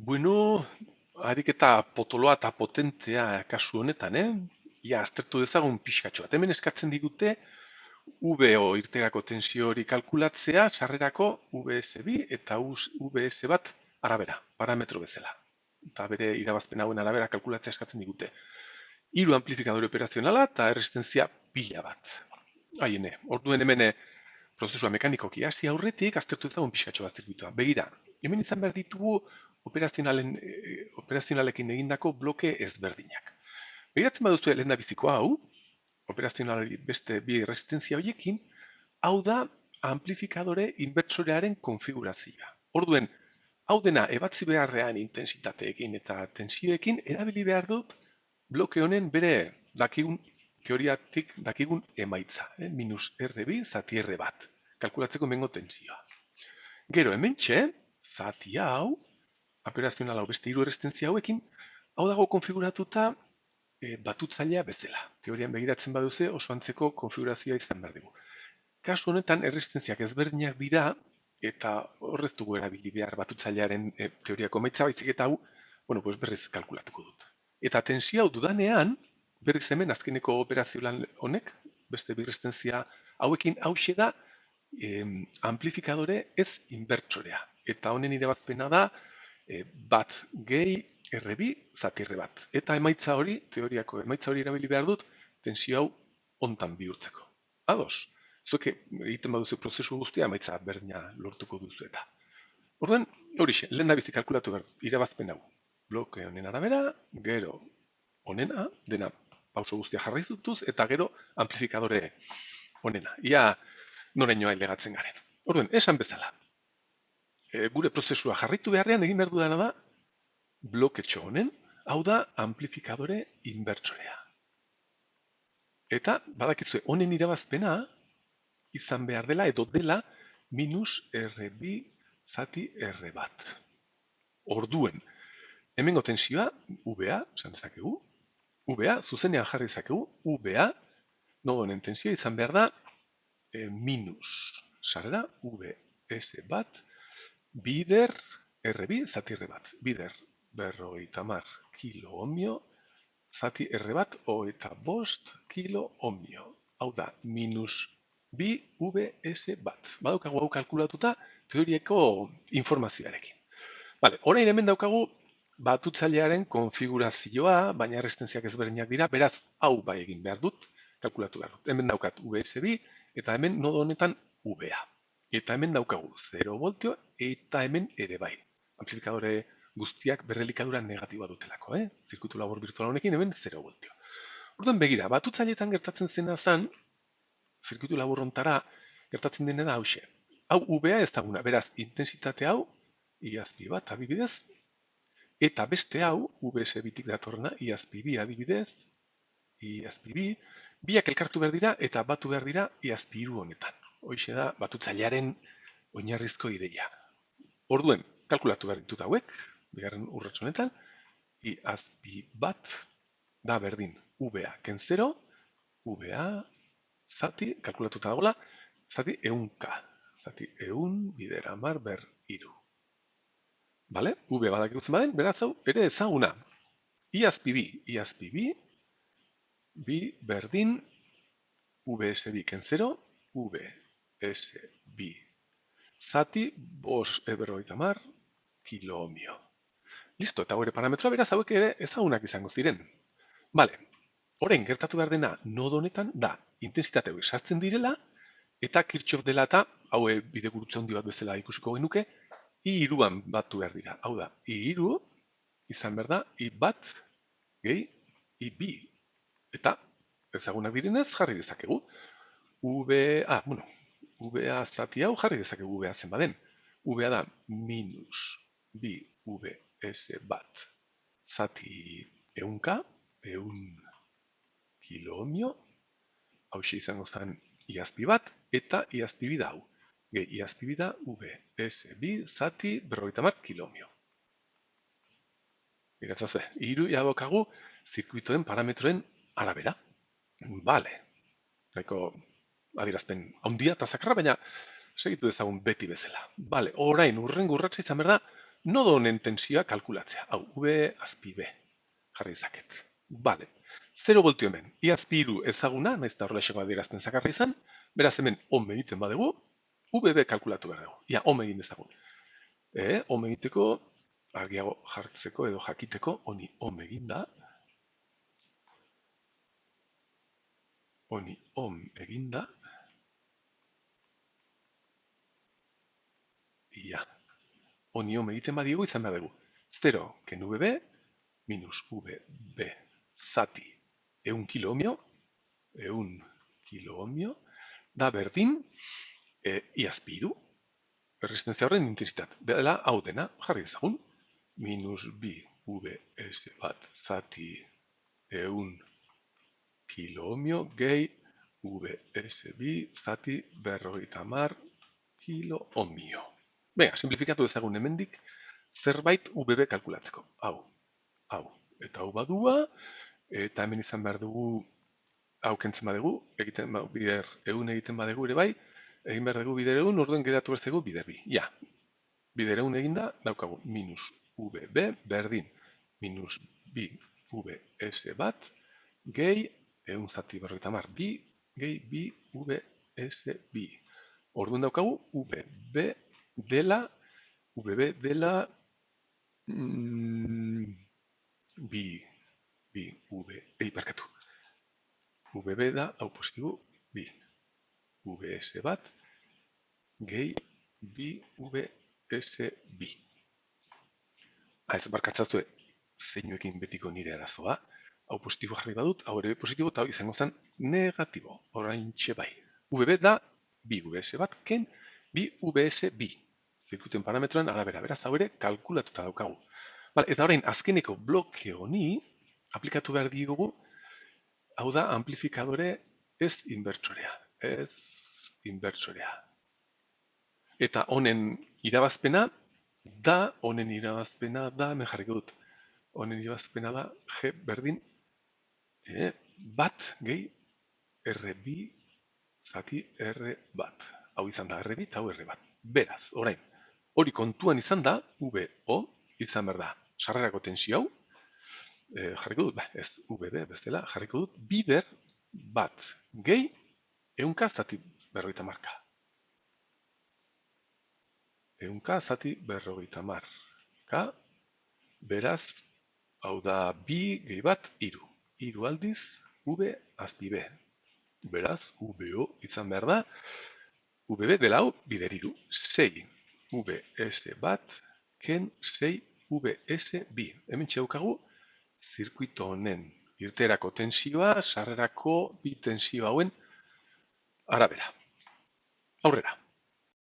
Bueno, ariketa potoloa eta potentea kasu honetan, Ia aztertu dezagun pixkatxo bat. Hemen eskatzen digute VO irtegako tensio hori kalkulatzea sarrerako VS2 eta VS1 arabera, parametro bezala. Eta bere irabazpen hauen arabera kalkulatzea eskatzen digute. Hiru amplifikadore operazionala eta erresistentzia pila bat. Haiene, orduen hemen prozesua mekanikoki hasi aurretik aztertu ezagun pixkatxo bat zirkuitua. Begira, hemen izan behar ditugu operazionalekin egindako bloke ezberdinak. Begiratzen baduzu lehen da biziko hau, operazionalari beste bi resistentzia horiekin, hau da amplifikadore inbertsorearen konfigurazioa. Orduen, hau dena ebatzi beharrean intensitateekin eta tensioekin erabili behar dut bloke honen bere dakigun teoriatik dakigun emaitza, minus R2 zati R1, kalkulatzeko mengo tensioa. Gero hementxe, zati hau, operazional hau beste hiru erresistentzia hauekin, hau dago konfiguratuta batutzailea bezala. Teorian begiratzen baduze oso antzeko konfigurazioa izan behar dugu. Kasu honetan erresistentziak ezberdinak dira eta horrez dugu erabili behar batutzailearen teoriako emaitza baizik eta hau, berriz kalkulatuko dut. Eta tensio hau dudanean, berriz hemen azkeneko operazio lan honek, beste birrestentzia hauekin hause da amplifikadore ez inbertsorea. Eta honen irabazpena da bat gehi R2 zati R1. Eta emaitza hori, teoriako emaitza hori erabili behar dut, tensio hau hontan bihurtzeko. Ados, zueke egiten baduzu prozesu guztia emaitza berdina lortuko duzu eta. Orduan, horixe, lehen da bizi kalkulatu behar irabazpen hau. Bloke honen arabera, gero honena, dena pauso guztia jarri dutuz, eta gero amplifikadore honena. Ia norainoa elegatzen garen. Orduan, esan bezala, gure prozesua jarritu beharrean egin behar dudana da bloketxo honen, hau da amplifikadore inbertsorea. Eta, badakizue, honen irabazpena izan behar dela edo dela minus R2 zati R1. Orduen, hemengo tensioa, VA, esan dezakegu, VA, zuzenean jarri dezakegu, VA, nodo honen tensioa izan behar da minus, sarera, VS1, bider R2 zati R1. Bider berrogeita hamar kilo ohmio, zati R1 hogeita bost kilo ohmio. Hau da, minus bi VS1. Badaukagu hau kalkulatuta teorieko informazioarekin. Vale, orain hemen daukagu batutzailearen konfigurazioa, baina errestentziak ezberdinak dira, beraz, hau bai egin behar dut, kalkulatu behar dut. Hemen daukat VS2 eta hemen nodo honetan VA. Eta hemen daukagu 0 voltio eta hemen ere bai. Amplifikadore guztiak berrelikadura negatiboa dutelako, Zirkuitu labor virtual honekin hemen 0 voltio. Orduan begira, batutzaileetan gertatzen zena zan, zirkuitu labor hontara gertatzen dena da hause. Hau VA ez daguna, beraz, intensitate hau, iazpi bat adibidez, eta beste hau, VS2tik datorrena, iazpi bi adibidez, iazpi bi, biak elkartu behar dira eta batu behar dira iazpi hiru honetan. Hoixe da, batutzailearen oinarrizko ideia. Orduen, kalkulatu behar ditut hauek, bigarren urrats honetan, iazpi bat da berdin VA ken 0, VA zati, kalkulatuta dagoela, zati eunka. Zati eun bider amar ber iru. Bale? V badak ikutzen baden, beraz hau ere ezaguna. Iazpi bi, bi berdin VS2 ken 0, VS2 zati bos berrogeita hamar kilo ohmio. Listo, eta gure parametroa beraz hauek ere ezagunak izango ziren. Bale, orain gertatu behar dena nodo honetan da intensitate hauek sartzen direla eta Kirchhoff dela eta hau bidegurutze handi bat bezala ikusiko genuke I2an batu behar dira. Hau da, I2 izan behar da I1 gehi I2. Eta ezagunak direnez jarri dezakegu. VA zati hau jarri dezakegu VA zen baden. VA da minus bi VS1 zati eunka, eun kilo ohmio, hau izango zen iazpi bat, eta iazpi bi da hau. Iazpi bi da VS2 zati berrogeita hamar kilo ohmio. Iratzazue, hiru jabokagu zirkuitoen parametroen arabera. Bale. Zaiko adirazpen handia eta zakarra, baina segitu dezagun beti bezala. Bale, orain urrengo urratsa izan behar da nodo honen tensioa kalkulatzea. Hau, V azpi B. Jarri dezaket. Bale. 0 voltio hemen. I azpi iru ezaguna, naiz eta horrelaxeko adierazten zakarra izan, beraz hemen ohm egiten badegu, VB kalkulatu behar dugu. Ia, ohm egin dezagun. Ohm egiteko, argiago jartzeko edo jakiteko, honi ohm eginda, honi ohm eginda, ia, honi ohm egiten badiegu izan behar dugu. 0 ken VB, minus VB zati eun kiloohmio, da berdin, iazpiru, resistenzia horren intensitat. Dela, hau dena, jarri ezagun, minus bi VS bat zati eun kiloohmio gehi VS bi zati berrogeita hamar kiloohmio. Venga, simplifikatu ezagun hemendik, zerbait VB kalkulatzeko. Hau, eta hau badua, eta hemen izan behar dugu hau kentzen badugu, bider egun egiten badugu ere bai, egin behar dugu bider egun, orduen geratu ez dugu bider bi. Ja, bider egun eginda, daukagu minus VB berdin minus bi VS bat, gehi egun zati berrogeita hamar bi, gehi bi VS bi. Orduen daukagu VB dela bi barkatu. VB da, hau positibo, bi. VS bat, gehi bi VS bi. Ez barkatzatu zeinuekin betiko nire arazoa. Hau positibo jarri badut, hau ere positibo, eta hau izango zen negatibo. Orain bai. VB da, bi VS bat, ken bi VS bi. Zirkuten parametroen arabera, beraz, hau ere kalkulatuta daukagu. Eta orain, azkeneko bloke honi, aplikatu behar diogu, hau da, amplifikadore ez inbertsorea. Eta honen irabazpena da, hemen jarriko dut, honen irabazpena da, G berdin, bat gehi R2 zati R bat. Hau izan da R2 eta hau R bat. Beraz, orain, hori kontuan izan da, VO, izan behar da, sarrerako tensio hau, jarriko dut, ez VB bestela, jarriko dut, bider bat gehi eunka zati berrogeita marka. Eunka zati berrogeita marka, beraz, hau da bi gehi bat, iru. Iru aldiz, V azpi B. Beraz, VO izan behar da, VB dela hau bider iru, 6 VS bat, ken 6 VS bi. Hemen txaukagu, zirkuito honen irterako tensioa, sarrerako bi tensio hauen arabera. Aurrera.